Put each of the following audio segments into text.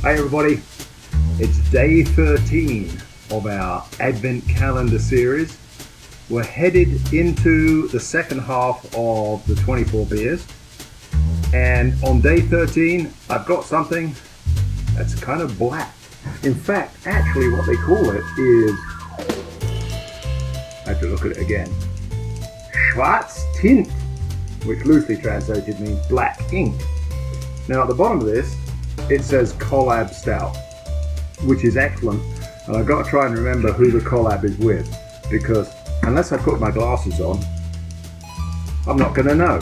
Hi everybody, it's day 13 of our Advent Calendar series. We're headed into the second half of the 24 beers. And on day 13, I've got something that's kind of black. In fact, actually what they call it is, I have to look at it again, Schwarz Tint, which loosely translated means black ink. Now at the bottom of this, it says collab stout, which is excellent, and I've got to try and remember who the collab is with, because unless I put my glasses on, I'm not going to know.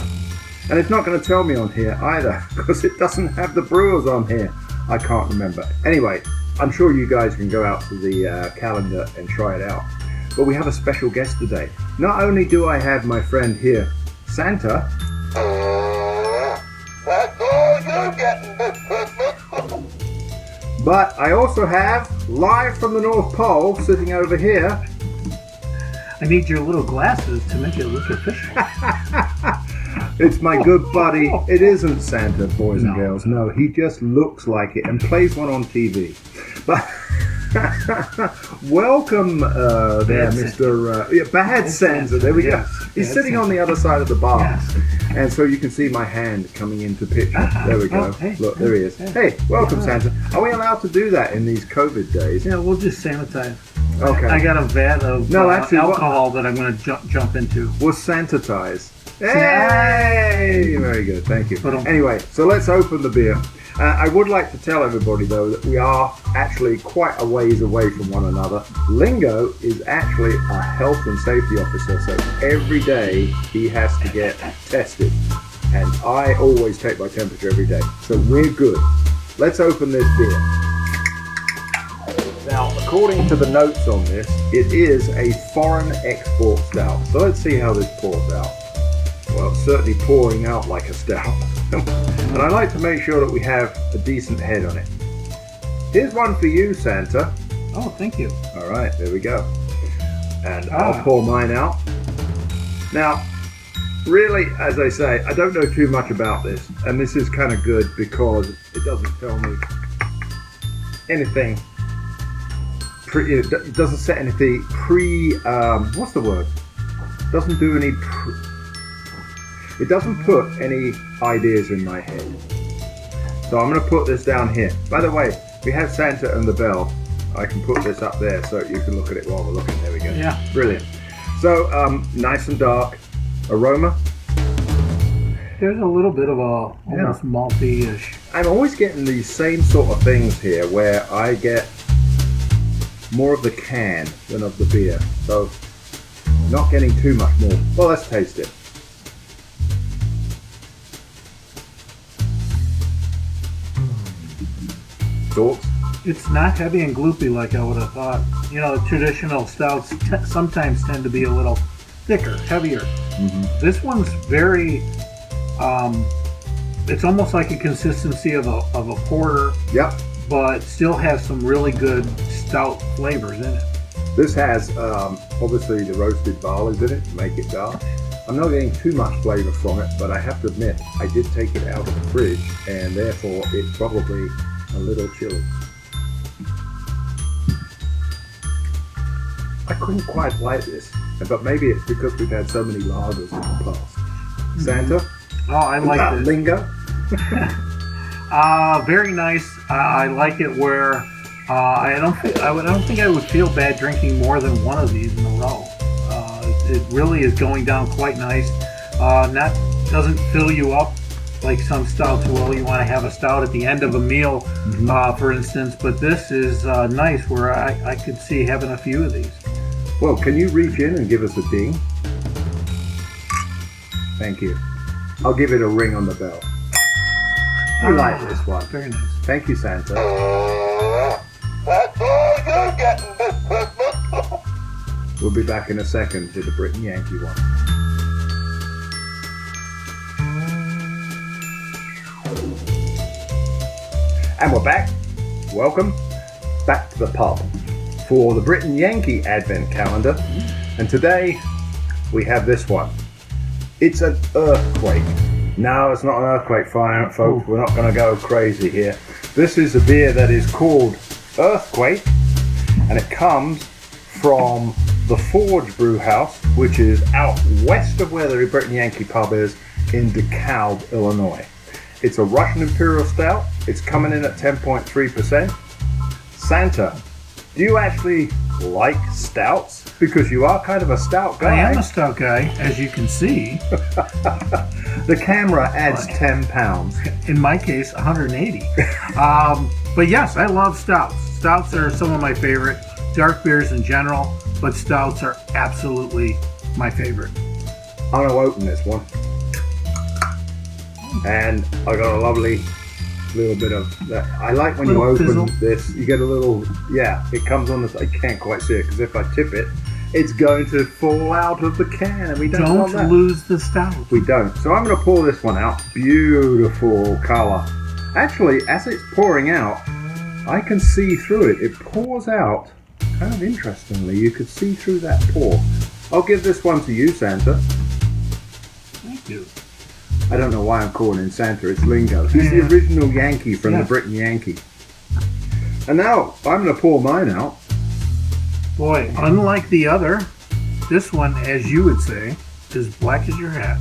And it's not going to tell me on here either, because it doesn't have the brewers on here. I can't remember. Anyway, I'm sure you guys can go out to the calendar and try it out. But we have a special guest today. Not only do I have my friend here, Santa, That's all you're getting this Christmas. but I also have, live from the North Pole, sitting over here, I need your little glasses to make it look official. it's my good buddy. It isn't Santa, boys and No. girls. No, he just looks like it and plays one on TV. But welcome there, Bad Mr. Bad Santa. There we go. Yes, He's Bad sitting Santa. on the other side of the bar. Yes. And so you can see my hand coming into picture. There we go. Oh, hey, Look, there he is. hey. Hey, welcome, Yeah. Santa. Are we allowed to do that in these COVID days? Yeah, we'll just sanitize. Okay. I got a vat of No, actually, what- alcohol that I'm going to jump into. We'll sanitize. Hey! Very good, thank you. Anyway, so let's open the beer. I would like to tell everybody, though, that we are actually quite a ways away from one another. Lingo is actually a health and safety officer, so every day he has to get tested. And I always take my temperature every day, so we're good. Let's open this beer. Now, according to the notes on this, it is a foreign export stout. So let's see how this pours out. Well, it's certainly pouring out like a stout. And I like to make sure that we have a decent head on it. Here's one for you, Santa. Oh, thank you. All right, there we go. And I'll pour mine out. Now, really, as I say, I don't know too much about this. And this is kind of good because it doesn't tell me anything. It doesn't set anything what's the word? Doesn't do any, it doesn't put any ideas in my head. So I'm going to put this down here. By the way, we have Santa and the bell. I can put this up there so you can look at it while we're looking. There we go. Yeah. Brilliant. So, nice and dark. Aroma. There's a little bit of a almost malty-ish. I'm always getting these same sort of things here where I get more of the can than of the beer. So, not getting too much more. Well, let's taste it. Thoughts? It's not heavy and gloopy like I would have thought. You know, traditional stouts sometimes tend to be a little thicker, heavier. This one's very, it's almost like a consistency of a porter, Yep. but still has some really good stout flavors in it. This has obviously the roasted barley's in it to make it dark. I'm not getting too much flavor from it, but I have to admit I did take it out of the fridge and therefore it's probably a little chilly. I couldn't quite like this, but maybe it's because we've had so many lagers in the past. Santa? Oh, I like this. Lingo? Very nice. I like it where I don't think I would feel bad drinking more than one of these in a row. It really is going down quite nice. Doesn't fill you up like some stouts. Well, you want to have a stout at the end of a meal, for instance. But this is nice where I could see having a few of these. Well, can you reach in and give us a ding? Thank you. I'll give it a ring on the bell. I like this one. Very nice. Thank you, Santa. That's all you're getting this Christmas. We'll be back in a second with the Brit and Yankee one. And we're back. Welcome back to the pub for the Brit and Yankee Advent Calendar. And today we have this one. It's an earthquake. No, it's not an earthquake, folks. We're not going to go crazy here. This is a beer that is called Earthquake, and it comes from the Forge Brew House, which is out west of where the Brit and The Yankee pub is in DeKalb, Illinois. It's a Russian Imperial Stout. It's coming in at 10.3%. Santa, do you actually like stouts? Because you are kind of a stout guy. I am a stout guy, as you can see. The camera adds 10 pounds. In my case, 180. But yes, I love stouts. Stouts are some of my favorite. Dark beers in general, but stouts are absolutely my favorite. I'm going to open this one. And I got a lovely little bit of that. I like when you open fizzle. this, you get a little, it comes on the, I can't quite see it because if I tip it, it's going to fall out of the can and we don't want that. Don't lose the stout. We don't. So I'm going to pour this one out. Beautiful color. Actually, as it's pouring out, I can see through it. It pours out kind of interestingly. You could see through that pour. I'll give this one to you, Santa. Thank you. I don't know why I'm calling him Santa. It's Lingo. He's the original Yankee from the Brit and Yankee. And now I'm going to pour mine out. Boy, unlike the other, this one, as you would say, is black as your hat.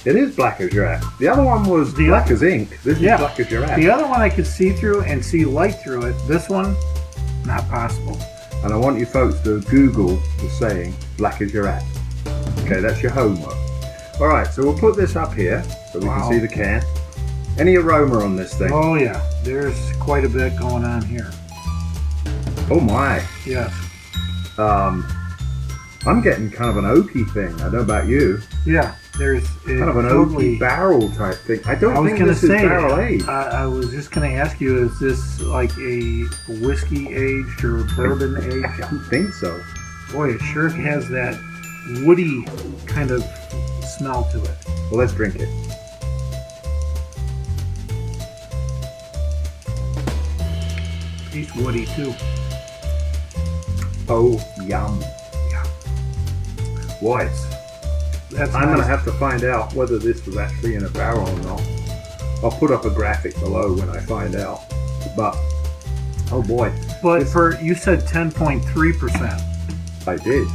It is black as your hat. The other one was black as ink. This is black as your hat. The other one I could see through and see light through it. This one, not possible. And I want you folks to Google the saying, black as your hat. Okay, that's your homework. All right, so we'll put this up here so we can see the can. Any aroma on this thing? Oh yeah, there's quite a bit going on here. Oh my. Yes. I'm getting kind of an oaky thing. I don't know about you. Yeah, there's kind of an oaky barrel type thing. I don't think this is barrel aged. I was just going to ask you, is this like a whiskey aged or bourbon aged? I don't think so. Boy, it sure has that woody kind of smell to it. Well, let's drink it. Tastes woody too. Oh, yum. Boy, I'm going to have to find out whether this was actually in a barrel or not. I'll put up a graphic below when I find out. But, oh boy. But you said 10.3%. I did.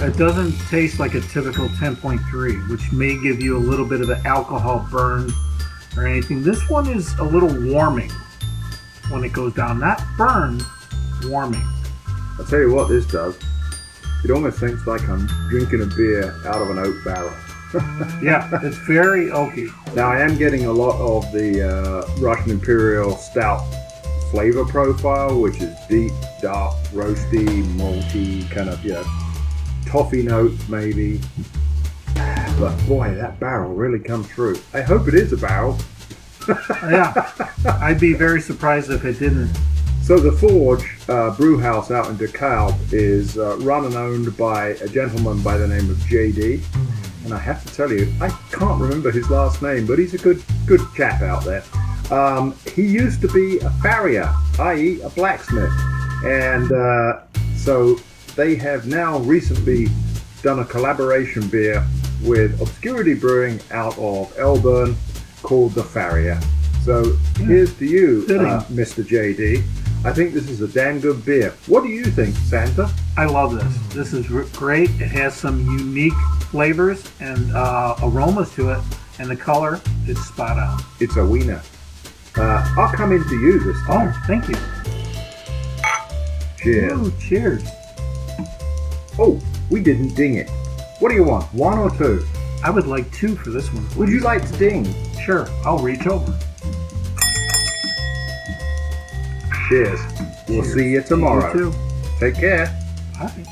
It doesn't taste like a typical 10.3, which may give you a little bit of an alcohol burn or anything. This one is a little warming when it goes down. Not burn, warming. I'll tell you what this does. It almost thinks like I'm drinking a beer out of an oak barrel. Yeah, it's very oaky. Now I am getting a lot of the Russian Imperial Stout flavor profile, which is deep, dark, roasty, malty, kind of, toffee notes maybe. But boy, that barrel really comes through. I hope it is a barrel. Yeah, I'd be very surprised if it didn't. So the Forge Brew House out in DeKalb is run and owned by a gentleman by the name of JD. And I have to tell you, I can't remember his last name, but he's a good chap out there. He used to be a farrier, i.e. a blacksmith. And so they have now recently done a collaboration beer with Obscurity Brewing out of Elburn called the Farrier. So here's to you, Mr. JD. I think this is a damn good beer. What do you think, Santa? I love this. This is great. It has some unique flavors and aromas to it, and the color is spot on. It's a wiener. I'll come into you this time. Oh, thank you. Cheers. Ooh, cheers. Oh, we didn't ding it. What do you want, 1 or 2? I would like 2 for this one, please. Would you like to ding? Sure, I'll reach over. Cheers. We'll see you tomorrow. You too. Take care. Bye.